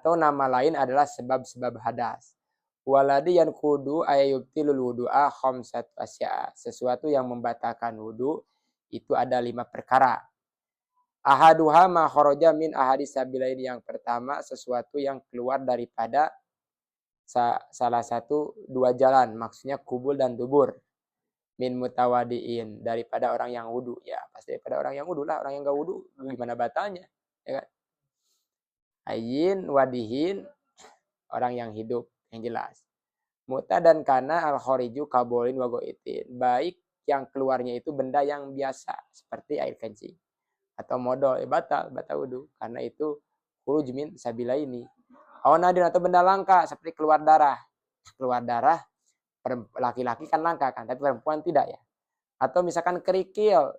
atau nama lain adalah sebab-sebab hadas. Waladi yanqudu ayubtilul wudu'a khamsat asya. Sesuatu yang membatalkan wudu itu ada 5 perkara. Ahaduha ma kharaja min ahadis sabilain. Yang pertama sesuatu yang keluar daripada salah satu 2 jalan, maksudnya kubul dan dubur. Min mutawadiin, daripada orang yang wudu. Ya, pasti daripada orang yang wudu lah. Orang yang enggak wudu gimana batalnya? Ya kan? Hayyin wadihin, orang yang hidup yang jelas. Muta dan kana al khariju kabolin wagoitin. Baik yang keluarnya itu benda yang biasa seperti air kencing atau modal, batal wudu karena itu khuruj min sabilaini. Awanadin atau benda langka seperti keluar darah. Keluar darah laki-laki kan langka kan, tapi perempuan tidak ya. Atau misalkan kerikil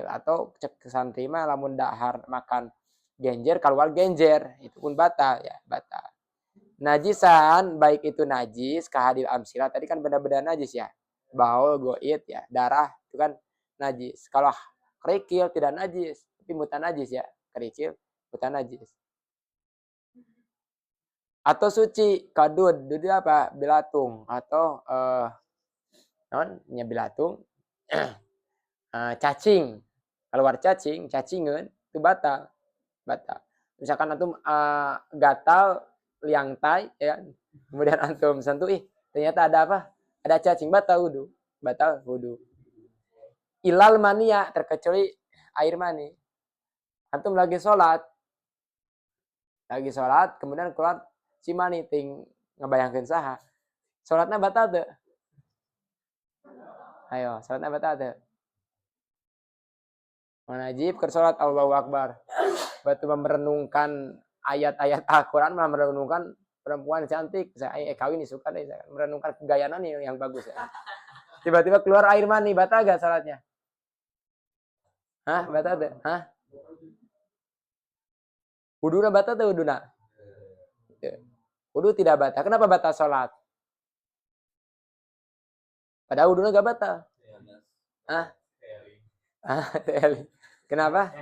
atau kesan terima lamun dahar makan genjer keluar genjer, itu pun batal ya, batal. Najisan, baik itu najis kahadil amsila, tadi kan benda-benda najis ya, baul, goit ya, darah itu kan najis. Kalau kerikil tidak najis tapi mutan najis ya, kerikil mutan najis. Atau suci, kadud, duduk apa? Bilatung atau bilatung, cacing. Keluar cacingan itu batal. Misalkan antum gatal liang tai ya, kemudian antum sentuh, ternyata ada apa? Ada cacing, batal wudu. Ilal mania, terkecuali air mani. Antum lagi sholat kemudian keluar si mani ting ngebayangkeun saha. Sholatnya batal tuh. Ayo, sholatnya batal tuh. Manajib ke sholat Allahu Akbar. Batu merenungkan ayat-ayat Al-Quran, malah merenungkan perempuan cantik. Saya kawin suka deh, merenungkan kegayaan yang bagus ya. Tiba-tiba keluar air mani, batal gak sholatnya? Hah? Batal tuh? Hah? Wuduna batal tuh wuduna? Wudu tidak batal. Kenapa batal sholat? Padahal wudunya gak batal. Hah? Kenapa?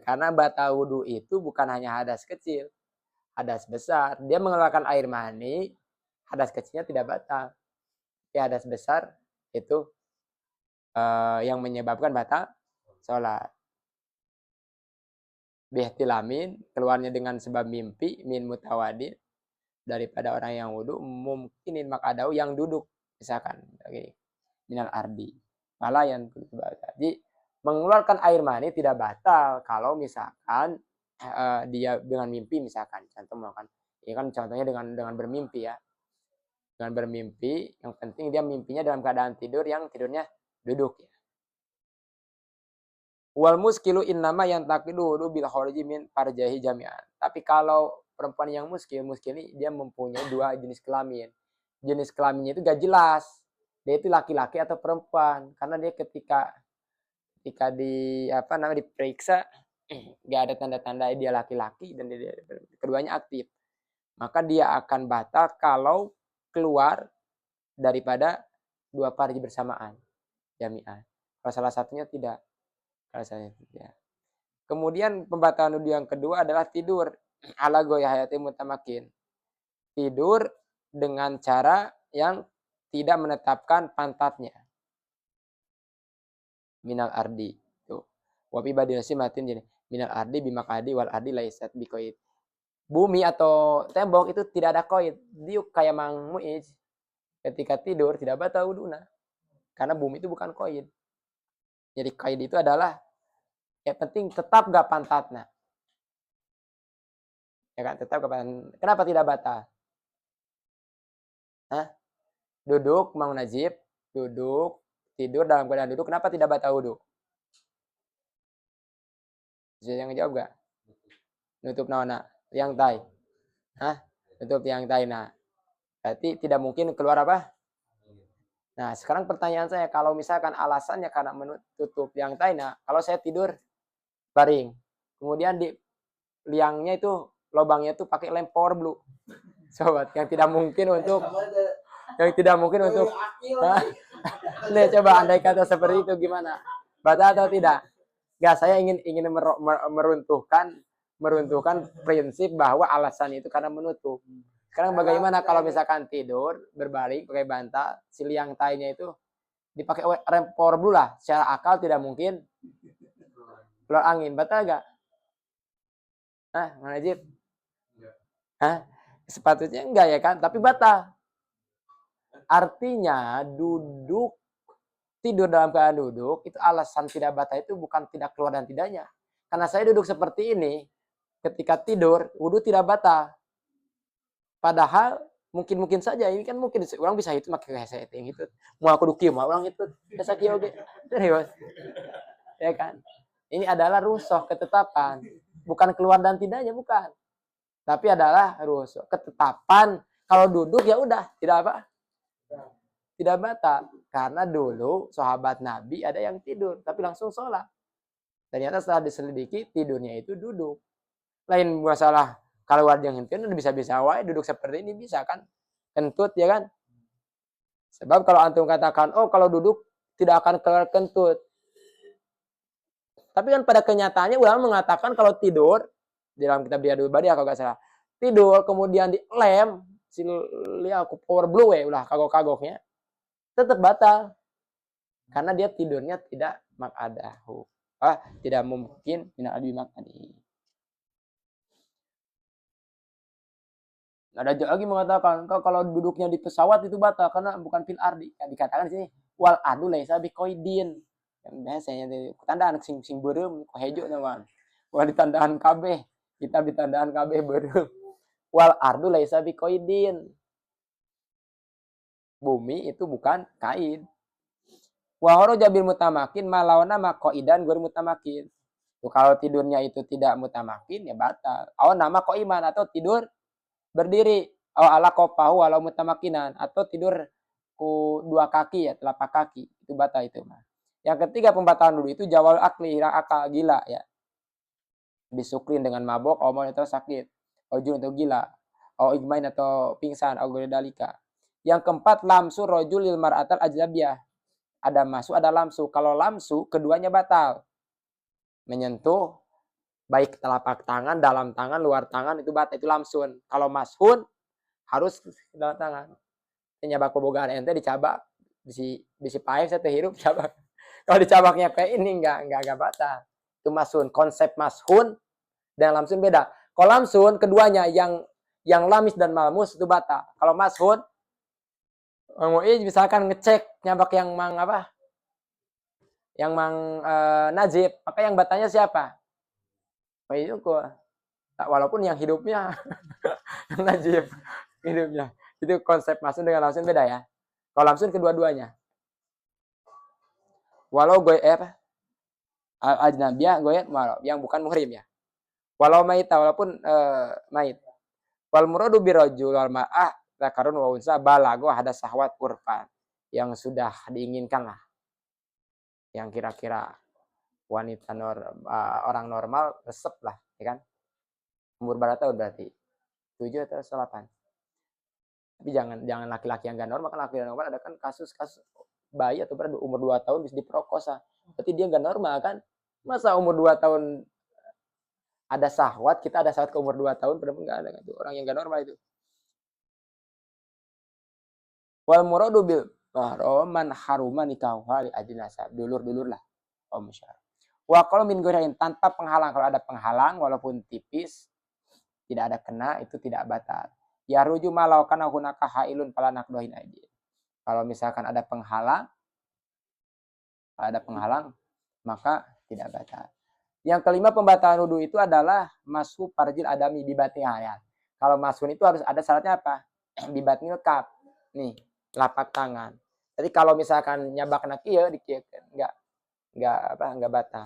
Karena batal wudu itu bukan hanya hadas kecil, hadas besar. Dia mengeluarkan air mani, hadas kecilnya tidak batal. Tapi hadas besar itu yang menyebabkan batal sholat. Bihtilamin, keluarnya dengan sebab mimpi, min mutawadin, daripada orang yang wudu, mungkinin makadau yang duduk, misalkan minal ardi, malah yang jadi mengeluarkan air mani tidak batal kalau misalkan dia dengan mimpi, misalkan contoh melakukan ini kan contohnya dengan bermimpi ya, dengan bermimpi, yang penting dia mimpinya dalam keadaan tidur, yang tidurnya duduk ya. Wal muskilu innama yang taqidu wudu bil khariji min farjahi jami'an. Tapi kalau perempuan yang muskil ini dia mempunyai 2 jenis kelamin. Jenis kelaminnya itu gak jelas. Dia itu laki-laki atau perempuan, karena dia ketika diperiksa gak ada tanda-tanda dia laki-laki dan dia keduanya aktif. Maka dia akan batal kalau keluar daripada 2 farji bersamaan jami'an. Kalau salah satunya tidak. Ya. Kemudian pembatalan wudu yang kedua adalah tidur ala goyahayati mutamakin. Tidur dengan cara yang tidak menetapkan pantatnya. Minal ardi. Tuh. Wabi badinasi matin jadi minal ardi bimakadi wal ardi laisat bikoid. Bumi atau tembok itu tidak ada koid. Dia kayak Mang Muiz. Ketika tidur tidak batal wuduna. Karena bumi itu bukan koid. Jadi koid itu adalah yang penting tetap gak pantatnya. Ya kan, tetap gak pantatnya. Kenapa tidak batal? Hah? Duduk, Mang Najib, duduk, tidur dalam keadaan duduk, kenapa tidak batal wudu? Bisa yang jawab gak? Nutup nawana, yang tai. Hah? Nutup yang tai. Nah, berarti tidak mungkin keluar apa? Nah, sekarang pertanyaan saya, kalau misalkan alasannya karena menutup yang tai, nah, kalau saya tidur baring, kemudian di liangnya itu lubangnya itu pakai lem power blue, sobat, yang tidak mungkin untuk nih coba andai kata seperti itu gimana, batal atau tidak? Enggak, saya ingin meruntuhkan meruntuhkan prinsip bahwa alasan itu karena menutup. Sekarang bagaimana kalau misalkan tidur berbalik pakai bantal, si liang tainya itu dipakai rempor dulu lah. Secara akal tidak mungkin keluar angin. Batal gak? Hah, Mang Najib? Hah? Sepatutnya enggak ya kan? Tapi batal. Artinya tidur dalam keadaan duduk, itu alasan tidak batal itu bukan tidak keluar dan tidaknya. Karena saya duduk seperti ini, ketika tidur, wudhu tidak batal. Padahal mungkin saja ini kan mungkin orang bisa itu pakai setting itu. Mau aku duki mau orang itu biasa kieu ge. Serius. Ya kan? Ini adalah rusuh ketetapan, bukan keluar dan tidaknya bukan. Tapi adalah rusuh ketetapan kalau duduk ya udah tidak apa? Tidak batal. Karena dulu sahabat Nabi ada yang tidur tapi langsung sholat. Ternyata setelah diselidiki tidurnya itu duduk. Lain masalah kalau ada yang henteu bisa-bisa wae duduk seperti ini bisa kan? Kentut ya kan? Sebab kalau antum katakan, oh kalau duduk tidak akan keluar kentut. Tapi kan pada kenyataannya ulama mengatakan kalau tidur, di dalam kitab Riyadul Badiah kalau nggak salah, tidur kemudian dilem, si aku power blue ya ulah kagok-kagoknya, tetap batal. Karena dia tidurnya tidak makadahu. Tidak mungkin minal adwi makadi. Ada lagi mengatakan kalau duduknya di pesawat itu batal karena bukan fil ardi. Ya, dikatakan di sini wal adu laisa biqaidin. Yang biasanya tandaan sing beureum ku hejo nawan. Wal ditandaan kabeh, kita ditandaan kabeh beureum. Wal ardu laisa biqaidin. Bumi itu bukan kain. Wa kharaja bil mutamakin malawana maqaidan gur mutamakin. Tuh, kalau tidurnya itu tidak mutamakin ya batal. Nama qaiman atau tidur berdiri ala kopahu walau mutamakinan atau tidur ku dua kaki ya telapak kaki itu batal itu mah. Yang ketiga pembatalan dulu itu jawal akli hilang akal gila ya. Bisukrin dengan mabok, omon atau sakit, ojun atau gila, o igmain atau pingsan, o dalika. Yang keempat lamsu rojul lil mar'atal ajnabiyah. Ada masuk ada lamsu. Kalau lamsu keduanya batal. Menyentuh baik telapak tangan, dalam tangan, luar tangan itu batal itu lamsun. Kalau mashun harus dalam tangan. Nyabak bobogaan ente dicabak bisi pae saya hirup cabak. Kalau dicabaknya kayak ini enggak batal. Itu mashun. Konsep mashun dan lamsun beda. Kalau lamsun keduanya yang lamis dan malmus itu batal. Kalau mashun misalkan ngecek nyabak yang mang apa? Yang mang najib, maka yang batalnya siapa? Oh itu kok. Walaupun yang hidupnya yang najib hidupnya. Itu konsep mashun dengan lamsun beda ya. Kalau lamsun kedua-duanya. Walau gue ajnabiyah goyet walau yang bukan muhrim ya. Walau maita walaupun mait. Wal muradu birajul wal ma'ah zakarun wa unsa balago ada sahwat urfan yang sudah diinginkan lah. Yang kira-kira wanita orang normal resep lah, ya kan? Umur berapa tahun berarti? 7 atau 8. Tapi jangan laki-laki yang enggak normal, kan laki-laki normal ada kan kasus-kasus bayi atau berapa umur 2 tahun bisa diperkosa. Berarti dia enggak normal kan? Masa umur 2 tahun ada sahwat, kita ada sahwat ke umur 2 tahun, padahal enggak ada itu orang yang enggak normal itu. Wal muradu bil man haruma nikahu li ajli nasab. Dulur-dulur lah. Musyar. Wa kalau min gorain tanpa penghalang, kalau ada penghalang walaupun tipis tidak ada kena itu tidak batal. Ya ruju malau kana hunaka hailun fala nakdohin aidi. Kalau misalkan ada penghalang maka tidak batal. Yang kelima pembatalan wudu itu adalah masuk parjil adami bibatni hayat. Kalau masuk itu harus ada syaratnya apa? Bibatnil kap. Nih, lapak tangan. Jadi kalau misalkan nyabak nak ieu dikiekeun enggak batal.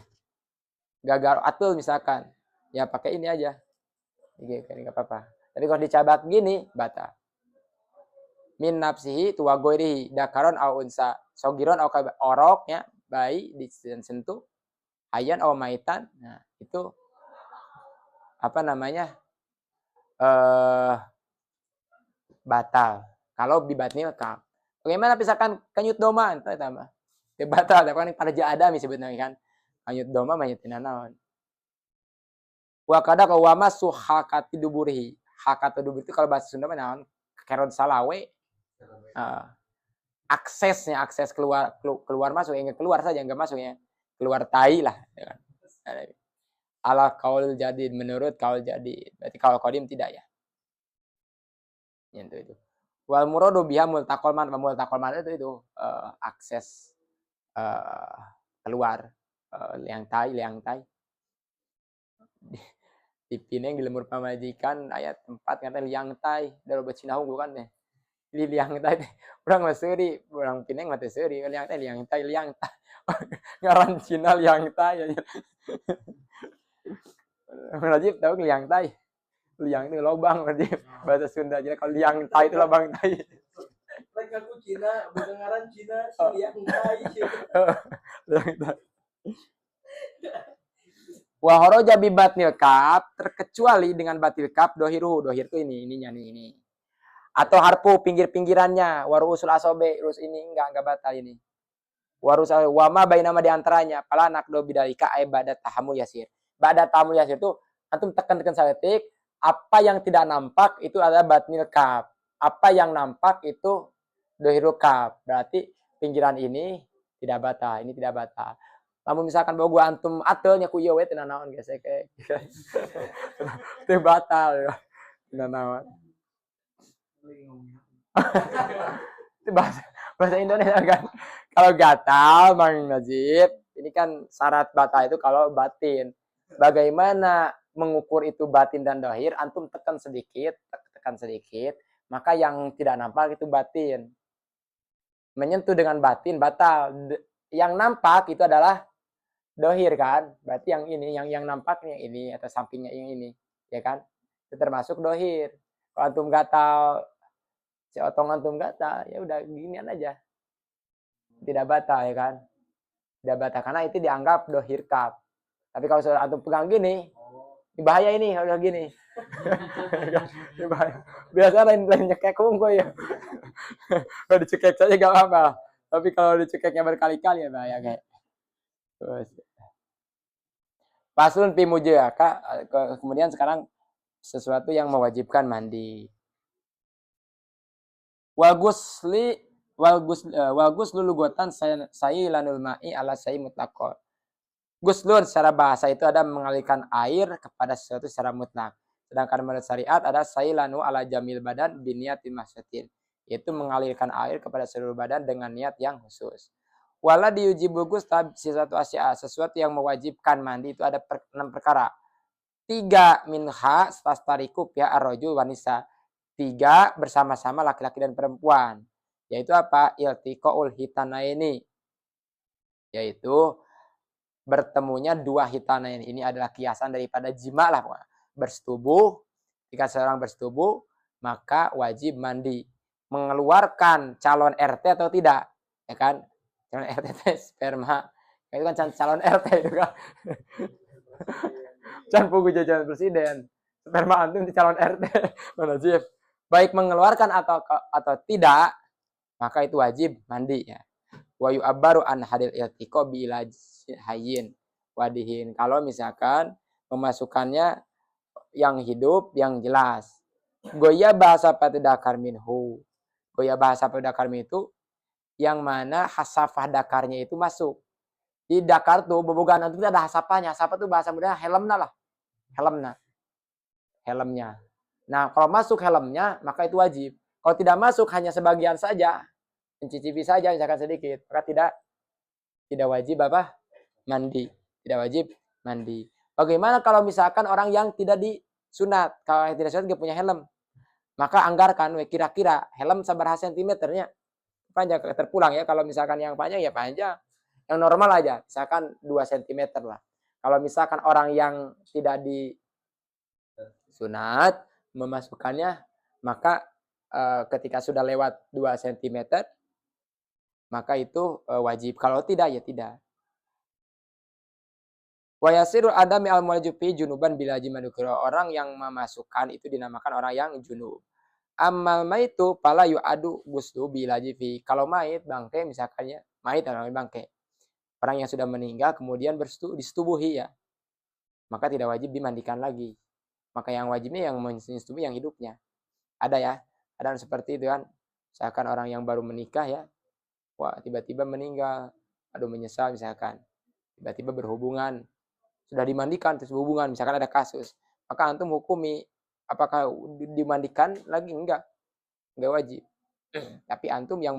Gagal atul misalkan, ya pakai ini aja. Dikiekeun enggak apa-apa. Tapi kalau dicabak gini batal. Min nafsihi tuwa goirihi dakaron au unsa sogiron au orok ya bayi disentuh ayan au maitan. Nah, itu apa namanya? Batal. Kalau bibatnil kap. Bagaimana misalkan kanyut doma entah tambah. Ya batal, tapi kan pada adami sebetulnya kan. Kanyut doma mah teu naon. Wa kada wa masu hakati duburihi. Hakati dubur itu kalau bahasa Sunda mana? Kerod salawe. Aksesnya, akses keluar masuk, yang keluar saja, enggak masuk ya. Keluar tai lah. Ya kan? Ala kaul jadi, menurut kaul jadi. Berarti kalau kodim tidak ya. Itu. Wal muradu biha multaqal man, itu akses keluar liang tai. Di Pineng di lemur pamajikan ayat 4 kata liang tai dari Cina unggul kan deh. Di liang tai orang Mesiri, orang Pineng mati seuri liang tai ngaran Cina liang tai. Rajib tahu liang tai. Liang itu lobang berarti bahasa Sunda. Jadi kalau liang tai itu lobang tai. Mereka aku Cina, bukan ngaran Cina, liang tai. Liang tai. Wahoroja bibatnil kap, terkecuali dengan batil kap dohiru. Dohir itu ininya ini. Atau harfu pinggir-pinggirannya, waru usul asobe, terus ini enggak batal ini. Waru wama bainama di antaranya, pala nakdo bidalika ibadat tahamul yasir. Badat tahamul yasir itu antum tekan-tekan saletik, apa yang tidak nampak itu adalah batnil kap. Apa yang nampak itu dohiru kap. Berarti pinggiran ini tidak batal, ini tidak batal. Namun misalkan bahwa gua antum atelnya ku ieu we teu naon geus kayak teu batal ya. Teu naon. Itu bahasa Indonesia kan. Kalau gatal Mang Najib, ini kan syarat batal itu kalau batin. Bagaimana mengukur itu batin dan dohir? Antum tekan sedikit, maka yang tidak nampak itu batin. Menyentuh dengan batin batal. Yang nampak itu adalah dohir kan, berarti yang ini, yang nampaknya ini atau sampingnya yang ini, ya kan? Itu termasuk dohir. Kalau antum gatal, si otong antum gatal, ya udah ginian aja, tidak batal ya kan? Tidak batal karena itu dianggap dohir kap. Tapi kalau sudah antum pegang gini, ini bahaya ini kalau gini. Ini bahaya. Biasa lain nyekek unggul ya. Kalau dicekek saja gak apa-apa. Tapi kalau dicekeknya berkali-kali ya bahaya kayak. Terus. Paslun fi mujaka, kemudian sekarang sesuatu yang mewajibkan mandi. Wagus lulugotan sayyilanul ma'i ala sayyi mutlaqo. Guslun secara bahasa itu ada mengalirkan air kepada sesuatu secara mutlak. Sedangkan menurut syariat ada sayyilanu ala jamil badan biniyatin mahsyatin. Yaitu mengalirkan air kepada seluruh badan dengan niat yang khusus. Wala diujibu gustab sesuatu asya, sesuatu yang mewajibkan mandi itu ada 6 perkara. 3 minha stastariku ya arrojul wanisa. 3 bersama-sama laki-laki dan perempuan. Yaitu apa? Iltiqaul hitanaini. Yaitu bertemunya 2 hitanain. Ini adalah kiasan daripada jima lah. Bersetubuh. Jika seorang bersetubuh, maka wajib mandi. Mengeluarkan calon RT atau tidak. Ya kan? Calon RT sperma. Itu kan calon RT itu kan. Can pugu jajan presiden. Sperma antum di calon RT. Wajib. Baik mengeluarkan atau tidak, maka itu wajib mandi ya. Wa yu'abbaru an hadil iltiqa bi ilaj hayyin wadihin. Kalau misalkan memasukkannya yang hidup, yang jelas. Goya bahasa patidakar minhu. Goya bahasa patidakar itu yang mana hasafah dakarnya itu masuk. Di dakar tuh bobogan itu ada hasapahnya. Hasapah tuh bahasa mudah helmnya lah. Helmnya. Nah, kalau masuk helmnya maka itu wajib. Kalau tidak masuk hanya sebagian saja, mencicipi saja misalkan sedikit, maka tidak wajib apa? Mandi. Tidak wajib mandi. Bagaimana kalau misalkan orang yang tidak disunat, kalau yang tidak sunat nggak punya helm, maka anggarkan kira-kira helm sabar sentimeternya panjang terpulang ya. Kalau misalkan yang panjang ya panjang, yang normal aja, misalkan 2 cm lah. Kalau misalkan orang yang tidak disunat memasukkannya, maka ketika sudah lewat 2 cm, maka itu wajib. Kalau tidak ya tidak. Wa yasiru adami al-muwajibi junuban bila jimadukira. Orang yang memasukkan itu dinamakan orang yang junub. Amal maitu pala yu'adu guslu bila jifi. Kalau mait bangke misalkannya, mait atau bangke. Orang yang sudah meninggal kemudian disetubuhi ya. maka tidak wajib dimandikan lagi. Maka yang wajibnya yang menyusui yang hidupnya. Ada ya, ada seperti itu kan. Misalkan orang yang baru menikah ya, wah tiba-tiba meninggal, aduh menyesal misalkan. Tiba-tiba berhubungan, sudah dimandikan terus berhubungan, misalkan ada kasus. Maka antum hukumi, apakah dimandikan lagi? Enggak wajib. Tapi antum yang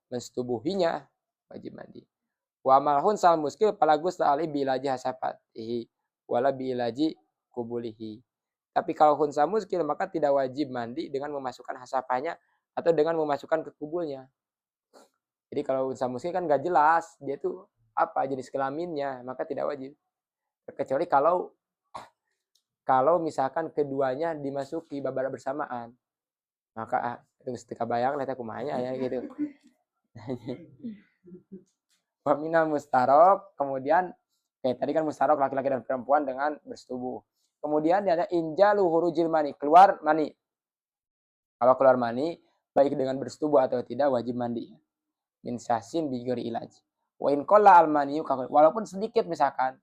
mensetubuhinya wajib mandi. Wa malhun sal muskil palagus ali bilaji hasafatihi wala bilaji kubulihi. Tapi kalau hunsa muskil maka tidak wajib mandi dengan memasukkan hasafahnya atau dengan memasukkan ke kubulnya. Jadi kalau hunsa muskil kan nggak jelas dia tuh apa jenis kelaminnya, maka tidak wajib. Kecuali kalau misalkan keduanya dimasuki babara bersamaan, maka itu ketika bayang lihat kumanya ya gitu. Wamina mustarok, kemudian tadi kan mustarok laki-laki dan perempuan dengan bersetubuh. Kemudian ada injalu hurujil mani, keluar mani. Kalau keluar mani, baik dengan bersetubuh atau tidak wajib mandi. Min syasin bigori ilaj. Wa in qalla al maniyu, walaupun sedikit misalkan,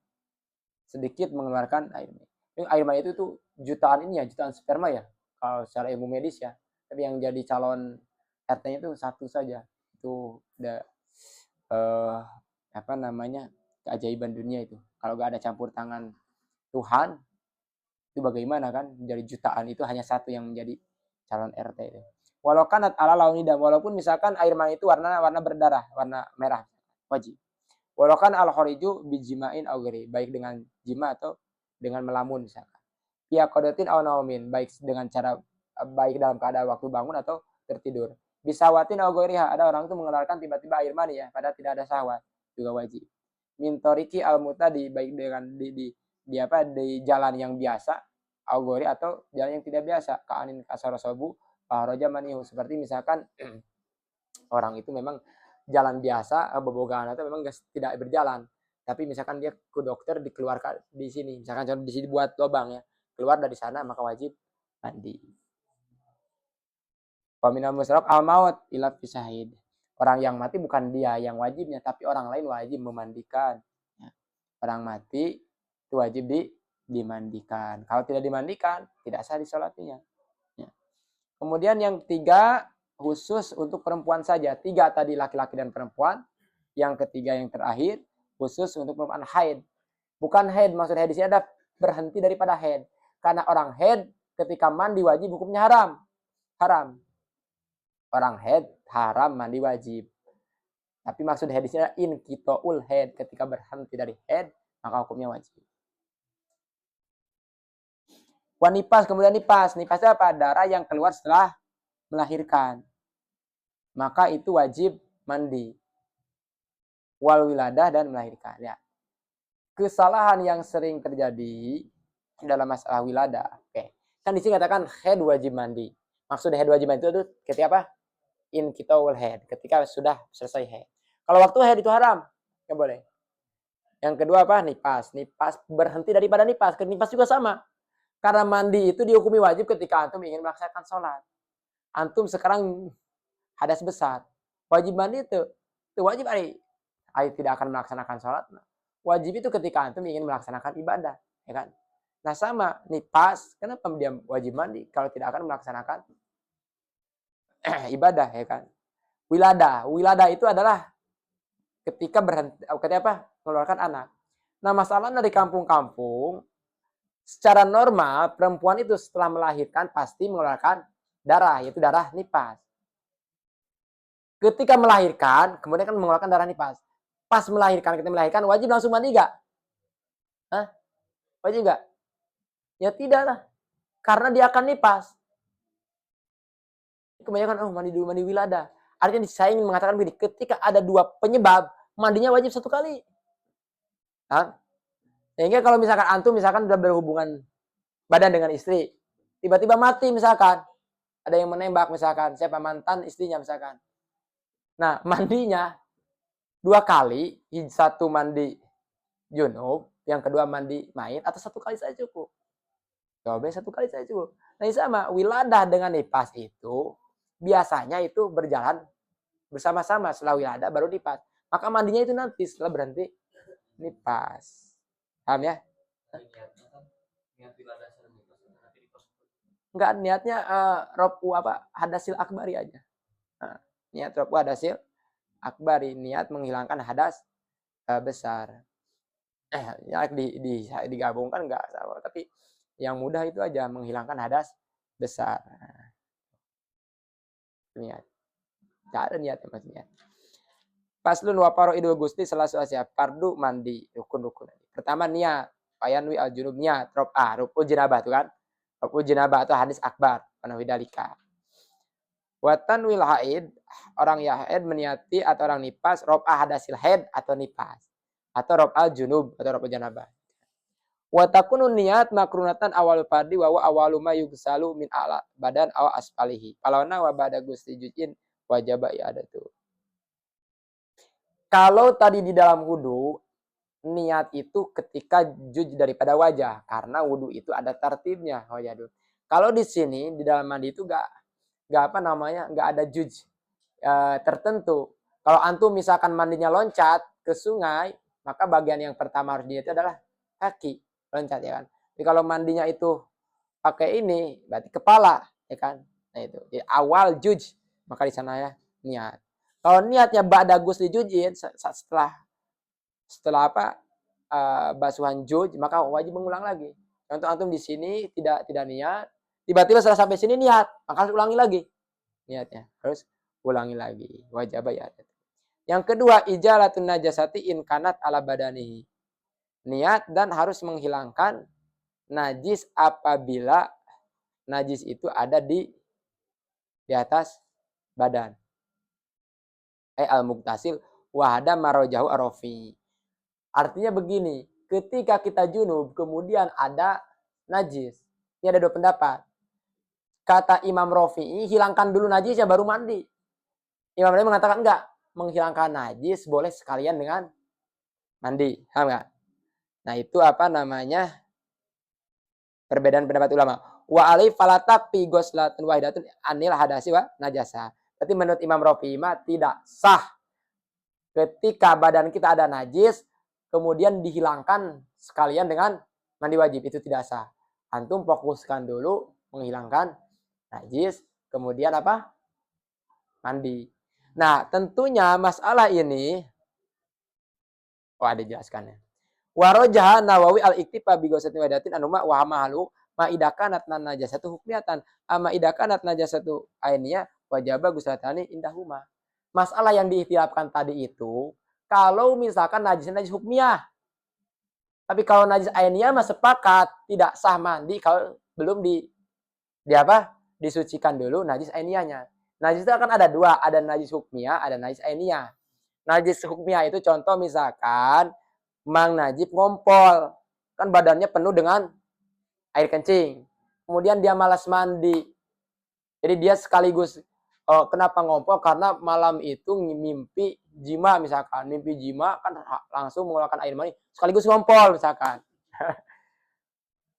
sedikit mengeluarkan air mani. Air mani itu tuh jutaan ini ya, jutaan sperma ya, kalau secara ilmu medis ya. Tapi yang jadi calon RT-nya itu satu saja. Itu udah apa namanya, keajaiban dunia itu. Kalau gak ada campur tangan Tuhan, itu bagaimana kan? Dari jutaan itu hanya satu yang menjadi calon RT itu. Walau kanat ala launida, walaupun misalkan air mani itu warna berdarah, warna merah, wajib. Walau kan al khoriju bijimain augeri, baik dengan jima atau dengan melamun misalkan. Ia kodotin au naumin, baik dengan cara baik dalam keadaan waktu bangun atau tertidur. Bisa watin augeriha, ada orang itu mengeluarkan tiba-tiba air mani ya, padahal tidak ada syahwat, juga wajib. Mintoriki al mutadi, baik dengan di jalan yang biasa, augori atau jalan yang tidak biasa, kaanin kasarosobu roja manihu, seperti misalkan orang itu memang jalan biasa, bobogaan atau memang tidak berjalan, tapi misalkan dia ke dokter dikeluarkan di sini, misalkan contoh di sini buat lubang ya, keluar dari sana maka wajib mandi. Waminal musyrok al maut ila fisahid, orang yang mati bukan dia yang wajibnya, tapi orang lain wajib memandikan. Orang mati itu wajib dimandikan. Kalau tidak dimandikan, tidak sah disolatinya. Kemudian yang ketiga, khusus untuk perempuan saja. 3 tadi laki-laki dan perempuan. Yang ketiga yang terakhir, khusus untuk perempuan haid. Bukan haid, maksud haid di sini ada berhenti daripada haid. Karena orang haid ketika mandi wajib hukumnya haram. Haram. Orang haid haram mandi wajib. Tapi maksud haid di sini adalah inkitoul haid. Ketika berhenti dari haid, maka hukumnya wajib. Wanipas, kemudian nipas. Nipas itu apa? Darah yang keluar setelah melahirkan. Maka itu wajib mandi. Wal wiladah dan melahirkan. Ya. Kesalahan yang sering terjadi dalam masalah wiladah. Oke. Kan di sini katakan haid wajib mandi. Maksud haid wajib mandi itu ketika apa? In kita will haid. Ketika sudah selesai haid. Kalau waktu haid itu haram. Nggak boleh. Yang kedua apa? Nipas. Nipas berhenti daripada nipas. Nipas juga sama. Karena mandi itu dihukumi wajib ketika antum ingin melaksanakan sholat. Antum sekarang hadas besar. Wajib mandi itu wajib hari tidak akan melaksanakan sholat. Wajib itu ketika antum ingin melaksanakan ibadah. Ya kan? Nah sama, nipas. Kenapa dia wajib mandi kalau tidak akan melaksanakan ibadah. Ya kan? Wiladah. Wiladah itu adalah ketika berhenti, ketika apa? Mengeluarkan anak. Nah masalahnya di kampung-kampung, secara normal perempuan itu setelah melahirkan pasti mengeluarkan darah, yaitu darah nipas. Ketika melahirkan, kemudian kan mengeluarkan darah nipas. Pas melahirkan, ketika melahirkan wajib langsung mandi gak? Hah? Wajib gak? Ya tidak lah. Karena dia akan nipas. Kebanyakan mandi dulu, mandi wiladah. Artinya saya ingin mengatakan begini, ketika ada 2 penyebab, mandinya wajib 1 kali. Hah? Sehingga kalau misalkan antum misalkan sudah berhubungan badan dengan istri, tiba-tiba mati misalkan, ada yang menembak misalkan, siapa mantan istrinya misalkan. Nah mandinya 2 kali, 1 mandi junub, yang kedua mandi maid, atau 1 kali saja cukup. Jawabannya 1 kali saja cukup. Nah sama, wiladah dengan nipas itu biasanya itu berjalan bersama-sama, setelah wiladah baru nipas. Maka mandinya itu nanti setelah berhenti nipas. Paham ya? Enggak, niatnya rofu apa? Hadasil akbari aja. Nah, niat rofu hadasil akbari, niat menghilangkan hadas besar. Ya digabungkan enggak sama, tapi yang mudah itu aja menghilangkan hadas besar. Niat. Enggak ada niatnya Mas niat. Paslun wa idul gusti selasu asya fardu mandi rukun-rukun. Pertama niat, payanwi al junub niat, rukun jenabah itu kan. Rukun jenabah atau hadis akbar, panawi dalika. Watan wil haid, orang yang haid meniati atau orang nipas, hadasil haid atau nipas. Atau junub atau janabah. Watakunu niat makrunatan awal fardi wa awalu ma yugsalu min ala badan aw asfalihi. Palawna wa ba'da gusti jujin wajaba i'adatu. Kalau tadi di dalam wudu, niat itu ketika juj daripada wajah. Karena wudu itu ada tertibnya. Oh ya, kalau di sini, di dalam mandi itu nggak ada juj tertentu. Kalau antum misalkan mandinya loncat ke sungai, maka bagian yang pertama harus diniati adalah kaki. Loncat ya kan. Jadi kalau mandinya itu pakai ini, berarti kepala. Ya kan. Nah itu. Di awal juj, maka di sana ya niat. Kalau niatnya ba'da ghusli jujin setelah apa basuhan juj maka wajib mengulang lagi. Contoh antum di sini tidak niat, tiba-tiba setelah sampai sini niat, maka harus ulangi lagi. Niatnya harus ulangi lagi. Wajib ya. Yang kedua ijalatun najasati in kanat ala badanihi. Niat dan harus menghilangkan najis apabila najis itu ada di atas badan. Al-muktasil wahada marojahu arofi. Artinya begini, ketika kita junub kemudian ada najis. Ini ada dua pendapat. Kata Imam Rafi'i, hilangkan dulu najisnya baru mandi. Imam Rafi'i mengatakan enggak, menghilangkan najis boleh sekalian dengan mandi. Paham enggak? Nah, itu apa namanya? Perbedaan pendapat ulama. Wa alai falatapi ghuslatun wahidatun anil hadasi wa najasa. Berarti menurut Imam Rafi'i tidak sah ketika badan kita ada najis kemudian dihilangkan sekalian dengan mandi wajib, itu tidak sah. Antum fokuskan dulu menghilangkan najis, kemudian apa? Mandi. Nah, tentunya masalah ini ada jelaskannya. Warojaha Nawawi al-iktifa bi ghuslatin wahdatin anuma wa mahalu ma idakanat najasatu hukmiyatan ama idakanat najasatu ainiyah wajaba ghuslatani indahuma. Masalah yang diikhtilafkan tadi itu kalau misalkan najisnya najis hukmiyah. Tapi kalau najis ainiyah mah sepakat tidak sah mandi kalau belum disucikan dulu najis ainiyahnya. Najis itu akan ada dua, ada najis hukmiyah, ada najis ainiyah. Najis hukmiyah itu contoh misalkan Mang Najib ngompol, kan badannya penuh dengan air kencing. Kemudian dia malas mandi. Jadi dia sekaligus kenapa ngompol? Karena malam itu mimpi jima misalkan. Mimpi jima kan langsung mengeluarkan air mani. Sekaligus ngompol misalkan.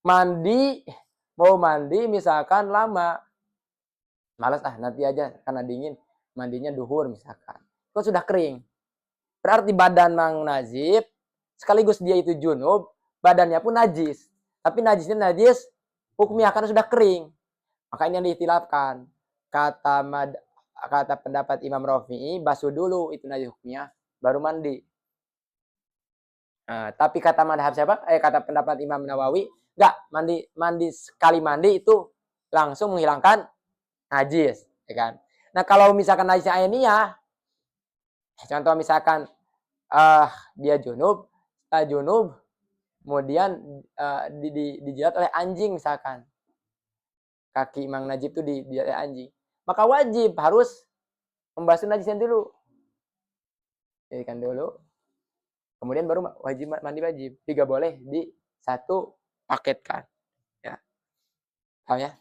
Mau mandi misalkan lama. Malas nanti aja karena dingin. Mandinya duhur misalkan. Itu sudah kering. Berarti badan Mang Najib sekaligus dia itu junub, badannya pun najis. Tapi najisnya najis hukumnya karena sudah kering. Maka ini yang diikhtilafkan. Kata pendapat Imam Rafi'i, basuh dulu itu najis hukumnya, baru mandi. Nah, tapi kata madhab siapa? Kata pendapat Imam Nawawi, enggak, mandi sekali mandi itu langsung menghilangkan najis, ya kan? Nah, kalau misalkan najisnya ainiyah, contoh misalkan dia junub, kemudian dijilat oleh anjing misalkan. Kaki Mang Najib itu dijilat oleh anjing. Maka wajib harus membasuh najisnya dulu. Jadikan dulu. Kemudian baru wajib mandi wajib. Tidak boleh di satu paketkan. Ya. Paham ya?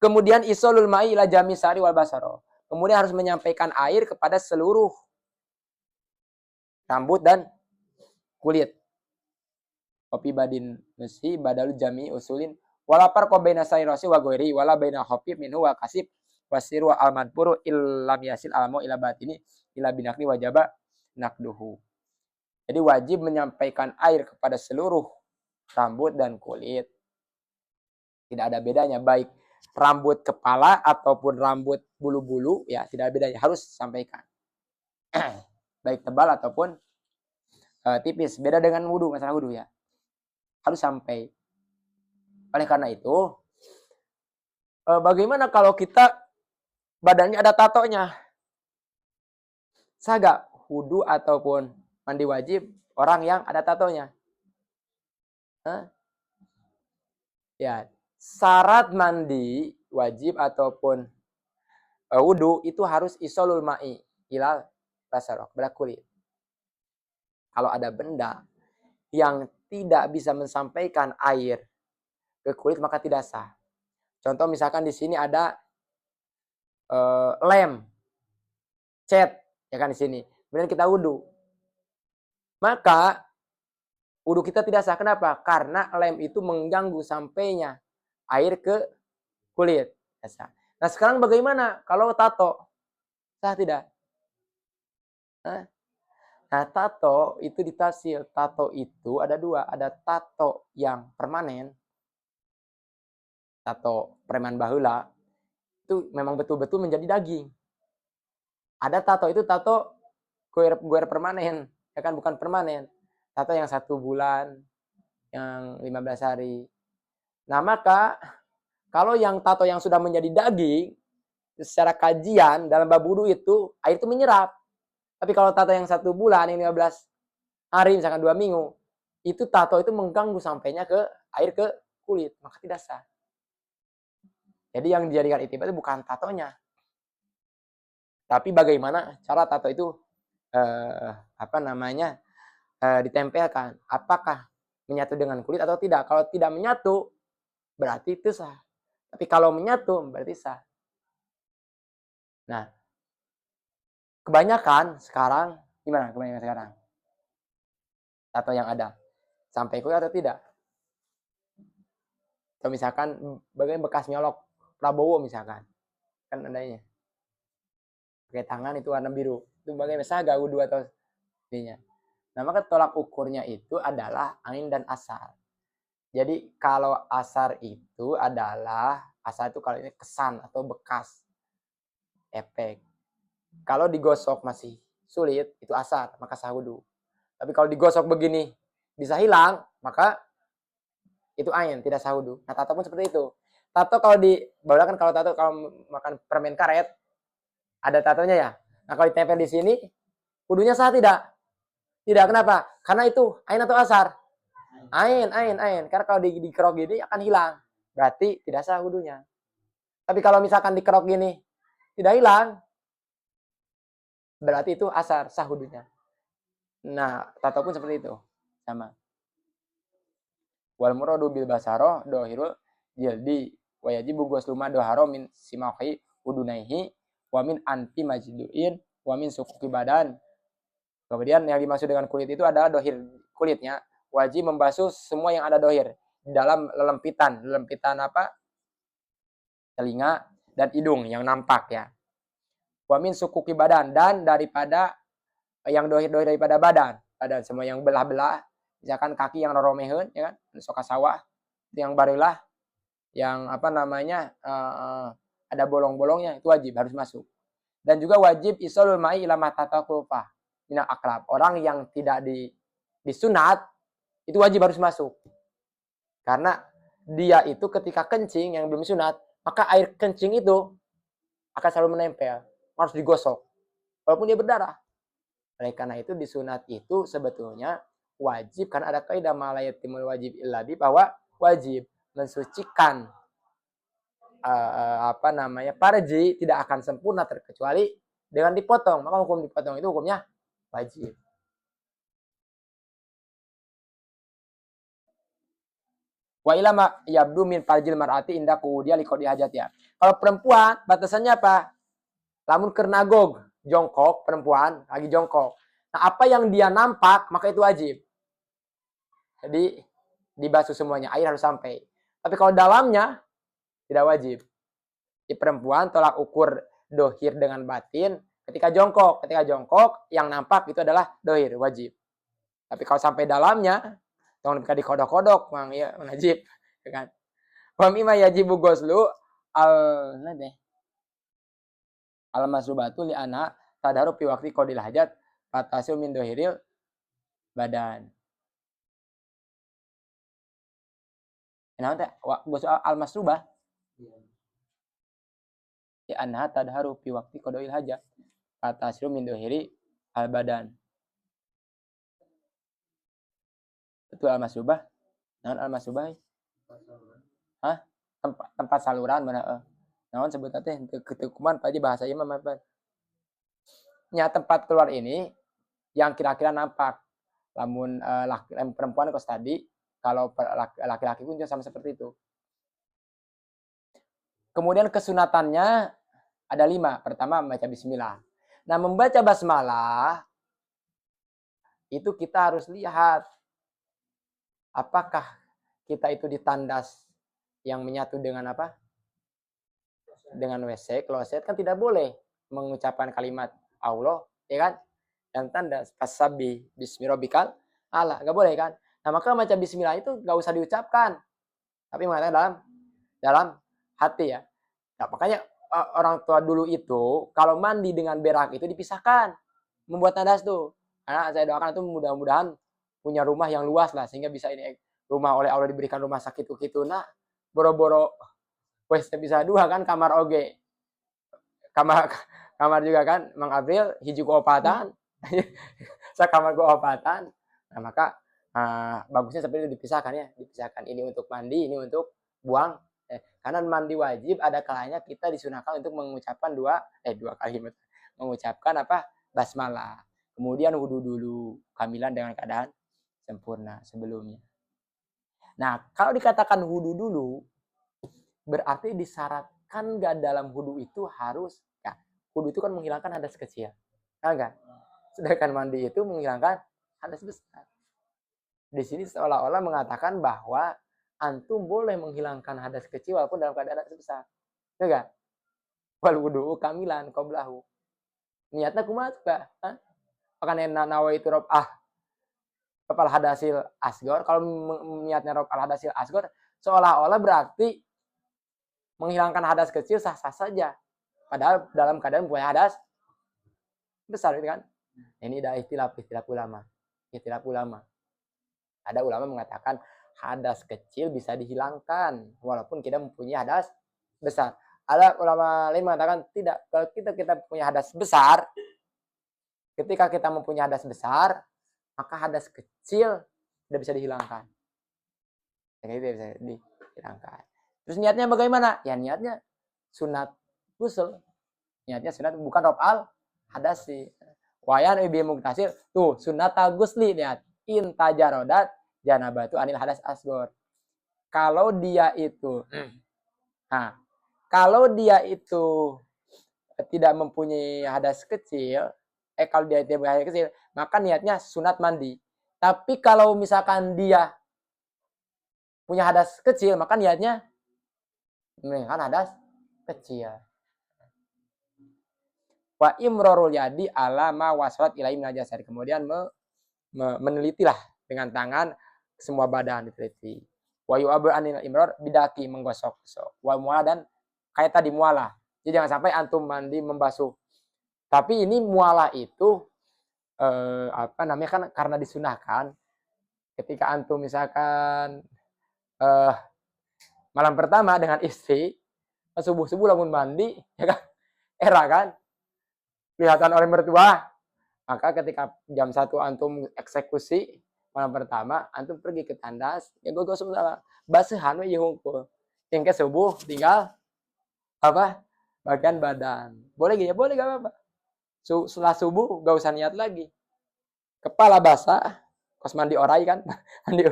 Kemudian isolul ma'i ila jamisari wal basaro. Kemudian harus menyampaikan air kepada seluruh rambut dan kulit. Kopi badin mesti badalu jami usulin walapar qabaina sairasi wa ghairi wala baina khafif minhu wa kasib wasiru al madpuru illam yasil alamo ila batini ila binakli wajaba nakduhu. Jadi wajib menyampaikan air kepada seluruh rambut dan kulit. Tidak ada bedanya, baik rambut kepala ataupun rambut bulu-bulu, ya tidak ada bedanya, harus sampaikan. Baik tebal ataupun tipis. Beda dengan wudhu, masalah wudhu ya. Harus sampai. Oleh karena itu, bagaimana kalau kita badannya ada tatonya? Sah gak wudhu ataupun mandi wajib orang yang ada tatonya? Ya, syarat mandi wajib ataupun wudhu itu harus isolul ma'i ilal basarok, pada kulit. Kalau ada benda yang tidak bisa mensampaikan air ke kulit maka tidak sah. Contoh misalkan di sini ada lem, cat, ya kan di sini. Kemudian kita wudhu, maka wudhu kita tidak sah. Kenapa? Karena lem itu mengganggu sampainya air ke kulit. Nah sekarang bagaimana kalau tato? Sah tidak? Nah tato itu ditafsir. Tato itu ada dua. Ada tato yang permanen. Tato preman baheula. Itu memang betul-betul menjadi daging. Ada tato itu tato goer permanen. Ya kan bukan permanen. Tato yang 1 bulan. Yang 15 hari. Nah maka kalau yang tato yang sudah menjadi daging, secara kajian dalam bab wudu itu, air itu menyerap. Tapi kalau tato yang 1 bulan, yang 15 hari, misalkan 2 minggu, itu tato itu mengganggu sampainya ke air ke kulit, maka tidak sah. Jadi yang dijadikan itibar itu bukan tatonya. Tapi bagaimana cara tato itu ditempelkan. Apakah menyatu dengan kulit atau tidak? Kalau tidak menyatu, berarti itu sah. Tapi kalau menyatu, berarti sah. Nah, kebanyakan sekarang, gimana kebanyakan sekarang? Tato yang ada, sampai kulit atau tidak? Atau misalkan, bagaimana bekas nyolok Prabowo misalkan. Kan adanya. Pakai tangan itu warna biru. Itu bagaimana? Sah gak wudhu atau ininya. Nah, maka tolak ukurnya itu adalah ain dan asar. Jadi kalau asar itu adalah, asar itu kalau ini kesan atau bekas efek. Kalau digosok masih sulit, itu asar, maka sah wudhu. Tapi kalau digosok begini bisa hilang, maka itu ain, tidak sah wudhu. Nah tato pun seperti itu. Tato kalau kan kalau tato kalau makan permen karet, ada tatonya ya. Nah kalau ditempel di sini, wudhunya sah tidak? Tidak, kenapa? Karena itu ain atau asar? Ain. Karena kalau dikerok gini akan hilang. Berarti tidak sah wudhunya. Tapi kalau misalkan dikerok gini, tidak hilang, berarti itu asar, sah wudhunya. Nah, tato pun seperti itu. Sama. Wal muradu bil basaro dohirul jildi wa yajibu ghusluma doharo min simahi udunaihi wa min anti majduin wa min sukuki badan. Kemudian yang dimaksud dengan kulit itu adalah dohir kulitnya. Wajib membasuh semua yang ada dohir. Dalam lelempitan apa? Telinga dan hidung yang nampak ya. Wa min sukuki badan, dan daripada yang dohir-dohir daripada badan. Badan semua yang belah-belah. Misalkan kaki yang roromeheun, ya kan? Soka sawah. Yang barulah, yang apa namanya, ada bolong-bolongnya, itu wajib, harus masuk. Dan juga wajib isolul ma'i ila matataqufah minal akrab. Orang yang tidak disunat, itu wajib harus masuk. Karena dia itu ketika kencing yang belum sunat, maka air kencing itu akan selalu menempel. Harus digosok. Walaupun dia berdarah. Oleh karena itu disunat itu sebetulnya wajib, karena ada kaidah malayatimul wajib illabi, bahwa wajib mensucikan farji tidak akan sempurna terkecuali dengan dipotong. Maka hukum dipotong itu hukumnya wajib. Wa ilama yabdu min farjil mar'ati inda qudia liqodi hajatnya. Kalau perempuan batasannya apa? Lamun kernagog, jongkok, perempuan lagi jongkok. Nah, apa yang dia nampak maka itu wajib. Jadi dibasuh semuanya, air harus sampai. Tapi kalau dalamnya tidak wajib. Di perempuan tolak ukur dohir dengan batin ketika jongkok. Ketika jongkok yang nampak itu adalah dohir, wajib. Tapi kalau sampai dalamnya, tong di kodok-kodok, mang ya najib, ya kan? Wa mimma yajibu ghuslu al masrubatu li anha tadaru fi waqti qadil hajat fatasil min dohiril badan. Nah, teh ghusl al masrubah li anha tadaru fi waqti qadil hajat fatasil min dohiri al badan. Betul al masrubah? Naon al masrubah? Hah? Tempat saluran mana? Naon sebutna teh kuman paji bahasa ieu mah nya tempat keluar ini yang kira-kira nampak. Lamun perempuan kos tadi, kalau laki-laki pun juga sama seperti itu. Kemudian kesunatannya ada 5. Pertama membaca bismillah. Nah, membaca basmalah itu kita harus lihat apakah kita itu ditandas yang menyatu dengan apa? Dengan WC, kloset kan tidak boleh mengucapkan kalimat Allah, ya kan? Dan tanda fasabi bismirobikal Allah, nggak boleh kan? Nah, maka baca bismillah itu nggak usah diucapkan, tapi mengatakan dalam hati ya. Nah, makanya orang tua dulu itu kalau mandi dengan berak itu dipisahkan, membuat nadas tuh. Karena saya doakan itu mudah-mudahan punya rumah yang luas lah sehingga bisa ini rumah oleh Allah diberikan rumah sakit gitu. Nah, boro-boro wes bisa 2 kan kamar oge. Kamar juga kan Mang April hiji opatan. Sakamar opatan. Nah, maka bagusnya seperti itu dipisahkan ya, dipisahkan ini untuk mandi, ini untuk buang. Karena mandi wajib ada kalanya kita disunahkan untuk mengucapkan 2 kalimat. Mengucapkan apa? Basmalah. Kemudian wudu dulu, kamilan dengan keadaan sempurna sebelumnya. Nah, kalau dikatakan wudu dulu, berarti disyaratkan nggak dalam wudu itu harus, ya, wudu itu kan menghilangkan hadas kecil, enggak? Sedangkan mandi itu menghilangkan hadas besar. Di sini seolah-olah mengatakan bahwa antum boleh menghilangkan hadas kecil walaupun dalam keadaan hadas besar, enggak? Wal wudu kamilan qablahu. Niatnya kumaha juga? Makanya nawaitu raf'al hadasil asgor. Kalau niatnya raf'al hadasil asgor, seolah-olah berarti menghilangkan hadas kecil sah-sah saja. Padahal dalam keadaan punya hadas besar, gitu kan? Ini adalah istilah ulama. Istilah ulama. Ada ulama mengatakan hadas kecil bisa dihilangkan walaupun kita mempunyai hadas besar. Ada ulama lain mengatakan tidak. Kalau kita punya hadas besar, ketika kita mempunyai hadas besar, maka hadas kecil tidak bisa dihilangkan. Jadi tidak bisa dihilangkan. Terus niatnya bagaimana? Ya niatnya sunat ghusl. Niatnya sunat bukan raf'al hadasi. Wayan ibi muktasir. Tuh, sunat ghusli niat. In tajarodat janabatu anil hadas asgor. Kalau dia itu kalau dia itu tidak mempunyai hadas kecil, kalau dia tidak punya hadas kecil, maka niatnya sunat mandi. Tapi kalau misalkan dia punya hadas kecil, maka niatnya menghilangkan hadas kecil. Wa imrorul yadi ala ma wasrat ilai najasari. Kemudian menelitilah dengan tangan semua badan diteliti. Wa yu'abu anil imror bidaki menggosok-gosok. Wa muala dan kayak tadi muala. Jadi jangan sampai antum mandi membasuh. Tapi ini muala itu kan karena disunahkan. Ketika antum misalkan malam pertama dengan istri, subuh-subuh lamun mandi, ya kan? Era kan? Kelihatan oleh mertua. Maka ketika jam 1 antum eksekusi malam pertama, antum pergi ke tandas, ya gue gosok salah. Basuhan we hungkul. Yang ke subuh tinggal apa? Bagian badan. Boleh gitu ya? Boleh gak apa-apa. Setelah subuh gak usah niat lagi. Kepala basah, kos mandi orai kan? Mandi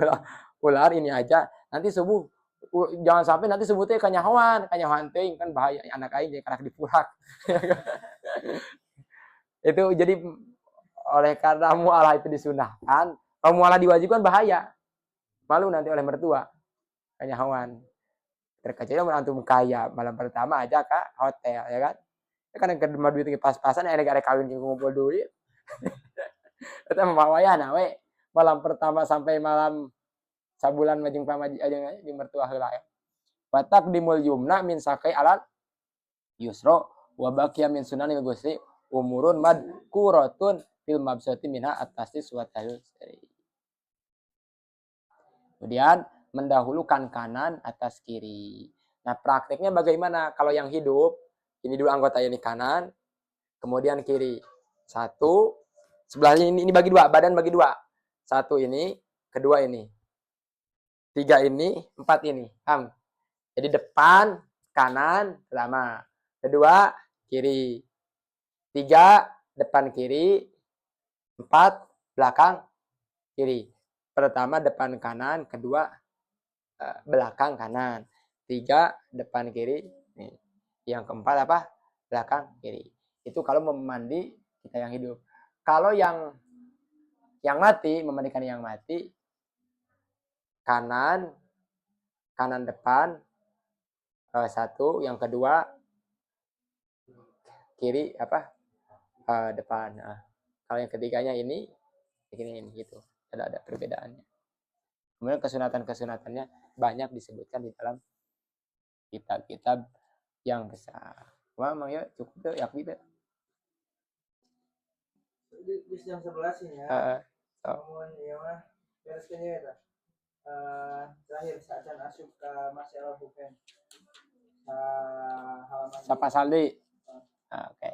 ular ini aja. Nanti subuh jangan sampai nanti subuh teh kanyahoan teuing kan bahaya anak aing jadi karak dipurak. Itu jadi oleh karena mualah itu disunahkan, kalau mualah diwajibkan bahaya. Malu nanti oleh mertua. Kanyahoan. Terkecuali antum kaya malam pertama aja ke hotel, ya kan? Ya kan yang kedua duit pas-pasan yang ada kawin ngumpul duit. Eta mah wayahan we. malam pertama sampai malam sabulan majeng pamaji aja di mertua heula ya. Batak dimul yumna min sakai alat yusro wa baqiya min sunanil gusri umurun madkuratun fil mabsati minha at-tasis wa tayyusri. Kemudian mendahulukan kanan atas kiri. Nah, prakteknya bagaimana? Kalau yang hidup, ini dulu anggota ini kanan, kemudian kiri. Satu, sebelah ini bagi dua, badan bagi dua. Satu ini, kedua ini. Tiga ini, empat ini. Paham? Jadi depan, kanan, pertama. Kedua, kiri. Tiga, depan kiri. Empat, belakang kiri. Pertama depan kanan, kedua belakang kanan. Tiga, depan kiri. Nih. Yang keempat apa? Belakang kiri. Itu kalau memandi kita yang hidup. Kalau yang mati, memandikan yang mati, kanan depan, satu. Yang kedua, kiri apa? Depan. Kalau yang ketiganya ini gitu. Ada perbedaannya. Kemudian kesunatan-kesunatannya banyak disebutkan di dalam kitab-kitab yang besar. Wah, emang ya cukup tuh ya gitu. Di jam 11 ini ya. Namun ya mah bereskan ya. Terakhir saat asup ke masalah bukan halaman Sapa Saldi. Oke.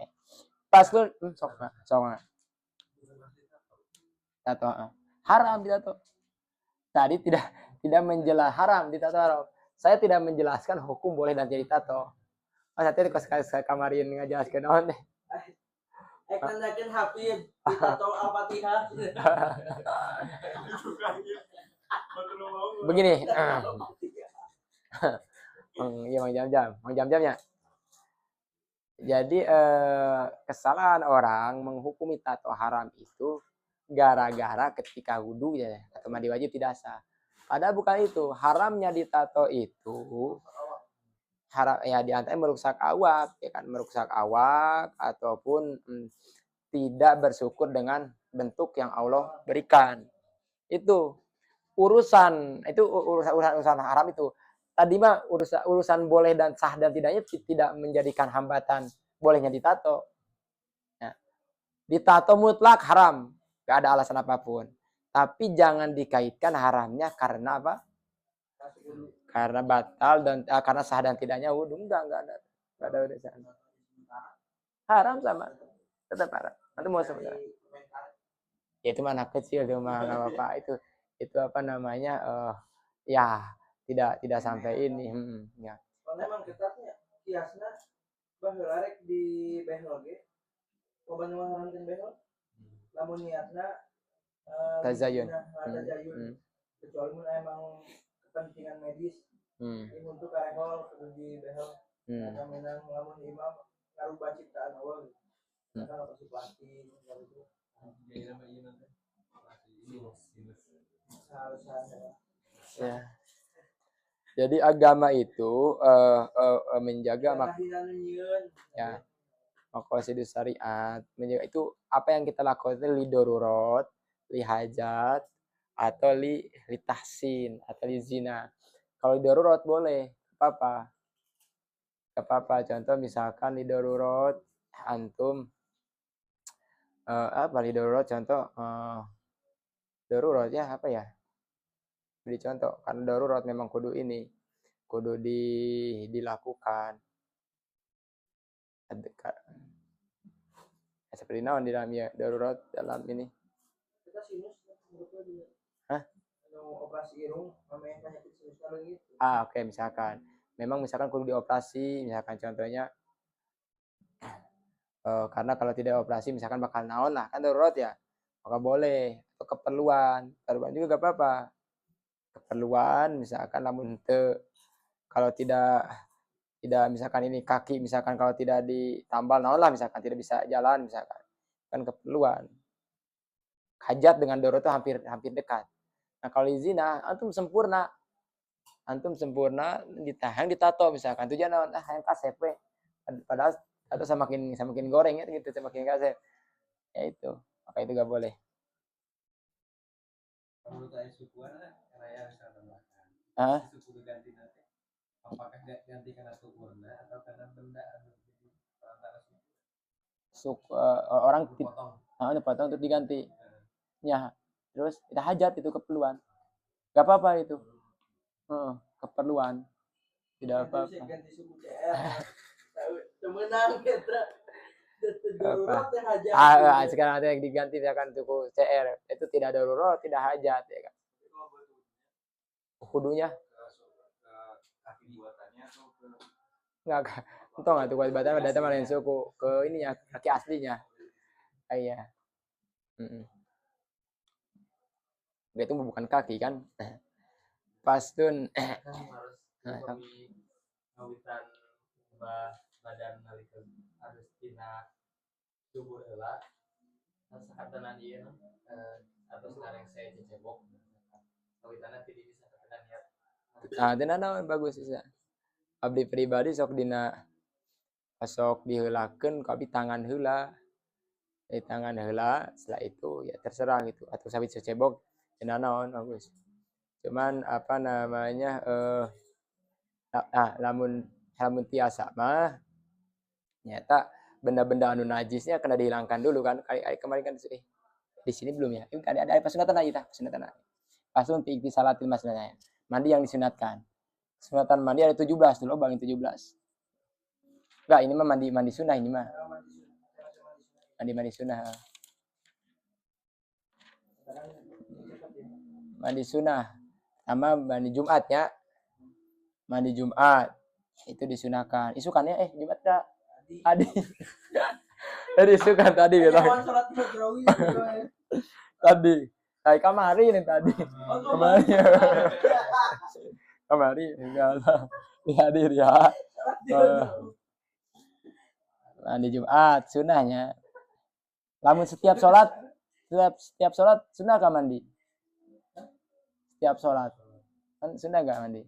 Pas lu sok. Tato. Haram ditato. Tadi tidak menjelaskan haram ditato haram. Saya tidak menjelaskan hukum boleh dan tidak tato. Mas tadi sekali kamarin ngajelaskeun naon teh. Tandakeun hafid ditato Al-Fatihah. Begini. Iya Mang Jam-jamnya. Jadi kesalahan orang menghukumi tato haram itu gara-gara ketika wudhu ya atau mandi wajib tidak sah. Padahal bukan itu. Haramnya ditato itu haram ya diantaranya merusak awak, ya kan, merusak awak ataupun tidak bersyukur dengan bentuk yang Allah berikan. Itu urusan haram itu. Tadi mah urusan boleh dan sah dan tidaknya tidak menjadikan hambatan bolehnya ditato. Nah, ditato mutlak haram, gak ada alasan apapun. Tapi jangan dikaitkan haramnya karena apa? Karena batal dan karena sah dan tidaknya wudhu. Enggak ada urusan. Haram sama, tetap haram. Nanti mau sebentar. Ya itu mana kecil itu mah nggak apa-apa itu apa namanya ya tidak sampai ini ya. Karena memang ketatnya kiasna baheula rek di behel ge loba nu ngaharamkeun behel lamun niatna Tazayun. Kecuali mun emang kepentingan medis ini untuk karehol kudu di behel karena menang lamun imam ngarubah ciptaan Allah kan pasti plastik gitu. Ya. Jadi agama itu menjaga ya maqasidus syariat, menjaga itu apa yang kita lakukan itu li darurat, li hajat atau li tahsin atau li zina. Kalau darurat boleh, apa-apa. Contoh misalkan li darurat antum apa li darurat contoh darurat ya apa ya? Beri contoh, karena darurat memang kudu dilakukan. Seperti naon di dalamnya darurat dalam ini. Kita sinus Hah? Operasi irung namanya penyakit sinus gitu. Oke, misalkan. Memang misalkan kudu dioperasi, misalkan contohnya karena kalau tidak operasi misalkan bakal naon lah, kan darurat ya. Maka boleh, atau keperluan juga gak apa-apa. Keperluan misalkan lamun kalau tidak misalkan ini kaki misalkan kalau tidak ditambal naon lah misalkan tidak bisa jalan misalkan kan keperluan hajat dengan darurat itu hampir dekat. Nah kalau zina antum sempurna ditahan ditato misalkan tujuan naon yang kasep we padahal atau semakin goreng ya gitu semakin kasep ya itu maka itu gak boleh. menurut saya suku raya bisa tambahkan. Suku ganti nanti apakah ganti karena turunnya atau karena benda antara suku orang dipotong untuk diganti. Ya, terus tidak hajat itu keperluan. Gak apa-apa itu. Keperluan. Tidak apa-apa. Ganti suku CR. Temenang kita. Sekarang ada yang diganti misalkan suku CR. Itu tidak darurat, tidak hajat ya kan. Kudunya enggak entong enggak tuh kewajiban data mana yang suku ke ininya kaki aslinya. Iya. Itu bukan kaki kan. Pastun harus ngawitan badan nalika harus tina subur heula sahatanan ieu atau sekarang saya cecebok ngawitana tidak bisa katakan ya tenan naon bagus bisa abdi pribadi sok dina sok diheulakeun ka abdi tangan heula tangan heula setelah itu ya terserah gitu atau sabit cecebok tenan naon bagus cuman apa namanya lamun tiasa mah nyata benda-benda anu najisnya kena dihilangkan dulu kan kemarin kan di sini belum ya ini ada pasunatan aja pasunatan pasun fi salatil masnaya mandi yang disunatkan sunatan mandi ada 17 dulu bang 17 enggak ini mah mandi sunnah ini mah mandi sunnah mandi sunnah sama mandi Jumat ya mandi Jumat itu disunahkan isukannya Jumat dah Adi dari isukan tadi gitu tadi kayak kamari nih tadi kamari enggak hadir ya mandi Jumat sunahnya lamun setiap sholat sunah kah mandi setiap sholat kan sunah gak mandi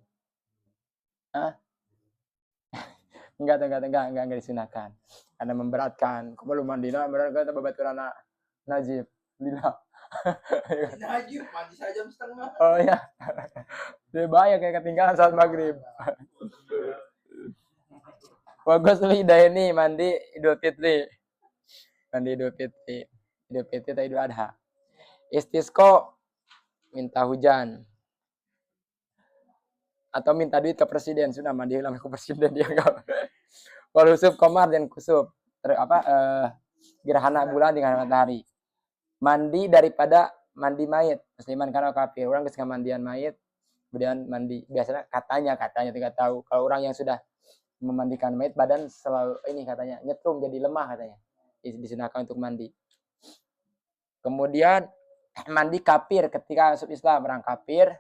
enggak disunahkan karena memberatkan kok belum mandi lah berat babaturan najib lila najib mandi sajam setengah oh ya dia bahaya kayak ketinggalan saat maghrib bagus lidah ini mandi Idul Fitri atau Idul Adha istisqo minta hujan atau minta duit ke presiden sudah mandi lama ke presiden dia enggak kalau kusuf komar dan kusuf gerhana bulan dengan matahari mandi daripada mandi mayit musliman karena kafir orang ketika mandian mayit kemudian mandi biasanya katanya tidak tahu kalau orang yang sudah memandikan mayit badan selalu ini katanya nyetrum jadi lemah katanya disunahkan untuk mandi kemudian mandi kafir ketika masuk Islam orang kafir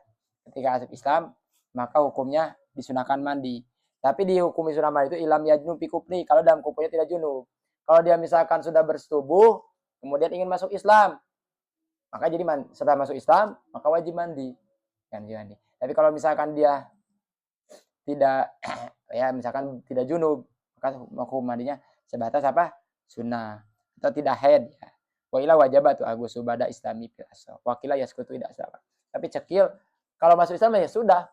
ketika masuk Islam maka hukumnya disunahkan mandi. Tapi di hukum sunah mandi itu ilam yajnub fi kufri kalau dalam kufurnya tidak junub. Kalau dia misalkan sudah bersetubuh kemudian ingin masuk Islam, maka jadi setelah masuk Islam maka wajib mandi. Kan mandi. Tapi kalau misalkan dia tidak ya misalkan tidak junub, maka hukum mandinya sebatas apa? Sunnah atau tidak haid ya. Wa ila wajibatu agus subada islami fil asal. Wa qila yasqutu ida asal. Tapi cekil kalau masuk Islam ya sudah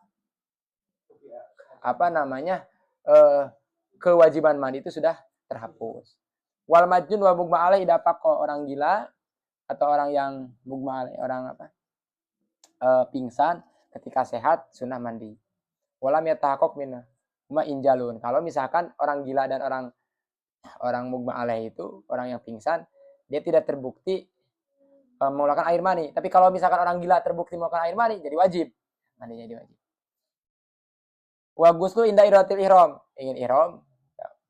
kewajiban mandi itu sudah terhapus. Wal majnun wa mugma alaih dapat kok orang gila atau orang yang mugma alaih orang pingsan ketika sehat sunnah mandi. Walam yatahaqqaq minna ma injalun. Kalau misalkan orang gila dan orang mugma alaih itu orang yang pingsan dia tidak terbukti mengeluarkan air mani. Tapi kalau misalkan orang gila terbukti mengeluarkan air mani jadi wajib. Mandinya jadi wajib. Wa guslu inda iratil ihram ingin ihram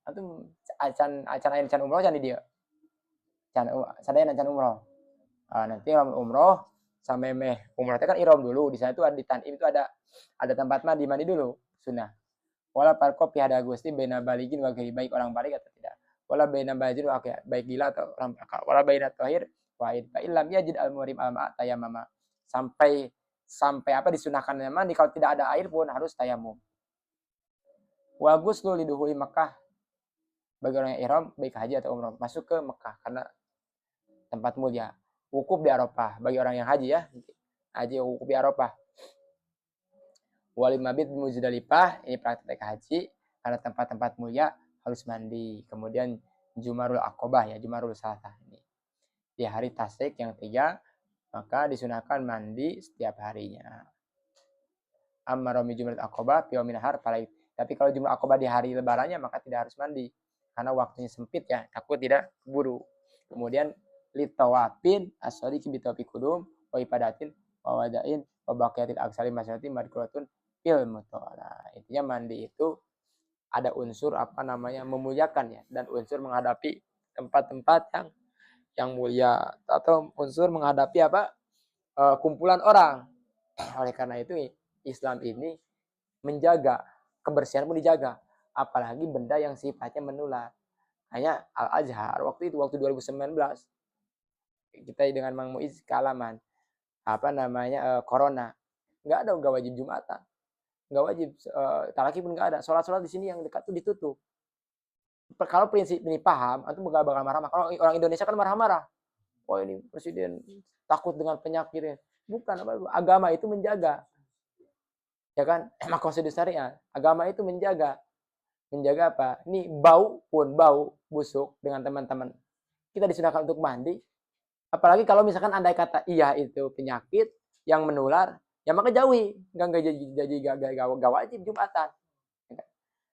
antum acan air can umroh can di dia can sadaya can umroh nanti umroh sampai umroh itu kan ihram dulu di sana itu ada di Tanim itu ada tempat mandi dulu sunnah wala parko pi hada gusti baina baligin wa ghairi baik orang balik atau tidak wala baina bajin wa baik gila atau orang akal wala baina tahir wa id fa illam yajid al murim al tayammama sampai apa disunahkannya mandi kalau tidak ada air pun harus tayamum. Wa ghuslu liduhuli Makkah bagi orang yang ihram baik haji atau umrah masuk ke Mekah karena tempat mulia. Wukuf di Arafah bagi orang yang haji ya haji wukuf di Arafah. Wal mabit Muzdalifah, ini praktek haji karena tempat-tempat mulia harus mandi. Kemudian Jumarul Aqobah ya, Jumarul Salah ini. Di hari tasyrik yang 3 maka disunahkan mandi setiap harinya. Amma Rami Jumarul Aqobah fi yaumin nahar tapi kalau Jumarul Aqobah di hari lebarannya maka tidak harus mandi karena waktunya sempit ya, takut tidak keburu. Kemudian litawafin as-sadiqi bi tawfi qudum wa ibadatin wa wadain wa baqiyatil aksari masyaratin madkuratun fil mutala. Intinya mandi itu ada unsur memuliakan ya, dan unsur menghadapi tempat-tempat yang mulia atau unsur menghadapi kumpulan orang. Oleh karena itu Islam ini menjaga kebersihan pun dijaga, apalagi benda yang sifatnya menular. Hanya Al-Azhar waktu 2019 kita dengan Mang Muiz kealaman corona, nggak wajib Jumatan, nggak wajib talaki pun nggak ada, sholat di sini yang dekat tuh ditutup. Kalau prinsip ini paham, itu nggak bakal marah-marah. Kalau orang Indonesia kan marah-marah, oh ini presiden takut dengan penyakitnya. Bukan, agama itu menjaga, ya kan? Maqasid syariah, agama itu menjaga apa? Ini bau busuk dengan teman-teman, kita disunahkan untuk mandi. Apalagi kalau misalkan andai kata iya itu penyakit yang menular, ya maka jauhi, nggak wajib Jumatan.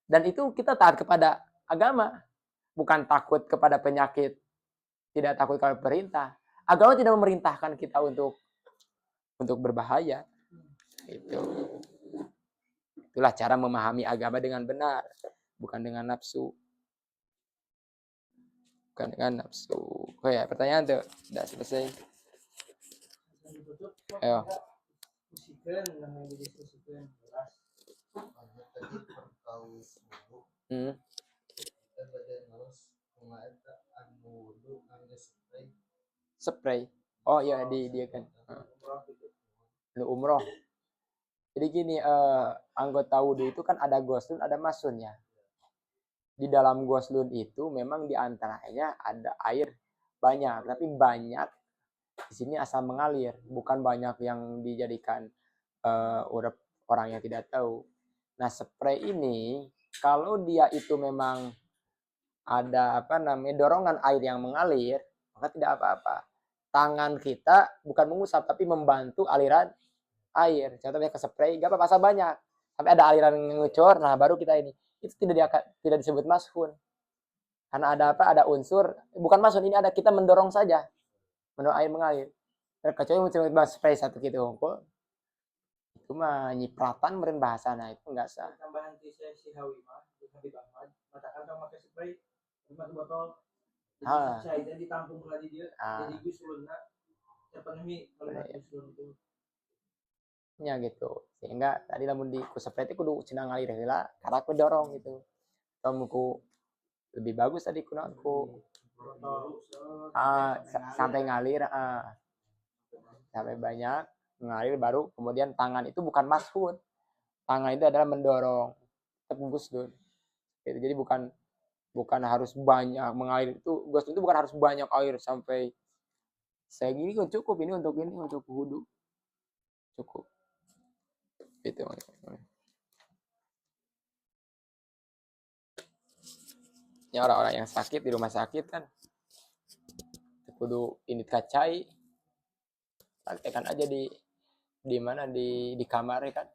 Dan itu kita taat kepada agama, bukan takut kepada penyakit, tidak takut kepada perintah. Agama tidak memerintahkan kita untuk berbahaya. Itulah cara memahami agama dengan benar, bukan dengan nafsu. Oh ya, pertanyaan tuh udah selesai. Ayo. Spray. Oh ya, dia kan. Lu umroh. Jadi gini, anggota wudu itu kan ada ghuslun, ada masun ya. Di dalam ghuslun itu memang diantaranya ada air banyak, tapi banyak di sini asal mengalir, bukan banyak yang dijadikan urep orang yang tidak tahu. Nah, spray ini kalau dia itu memang ada dorongan air yang mengalir, maka tidak apa-apa. Tangan kita bukan mengusap tapi membantu aliran air. Contohnya ke spray, enggak apa-apa asal banyak. Sampai ada aliran ngucur, nah baru kita ini. Itu tidak disebut mashun. Karena ada unsur, bukan mashun, ini ada kita mendorong saja. Mendorong air mengalir. Kecuali cuma spray satu gitu, itu mah nyipratan meren bahasana itu enggak sah. Tambahan si Hawi mah, Habib Ahmad, matakan kamu pakai spray, satu botol. Jadi saya ditampung lagi dia, jadi gusulna terpenuhi kalimat gusul itu. Ya gitu, sehingga tadi lamun di kusepret itu kudu cenah ngalir heula karena ku dorong gitu. Kamuku lebih bagus tadi kunaku sampai ngalir sampai banyak mengalir, baru kemudian tangan itu bukan mashun, tangan itu adalah mendorong tembus dulu gitu. Jadi bukan harus banyak mengalir, itu ghuslun itu bukan harus banyak air sampai segini kan cukup, ini untuk wudu cukup itu. Ya orang-orang yang sakit di rumah sakit kan kudu ini kacai, praktekan aja di mana di kamar kan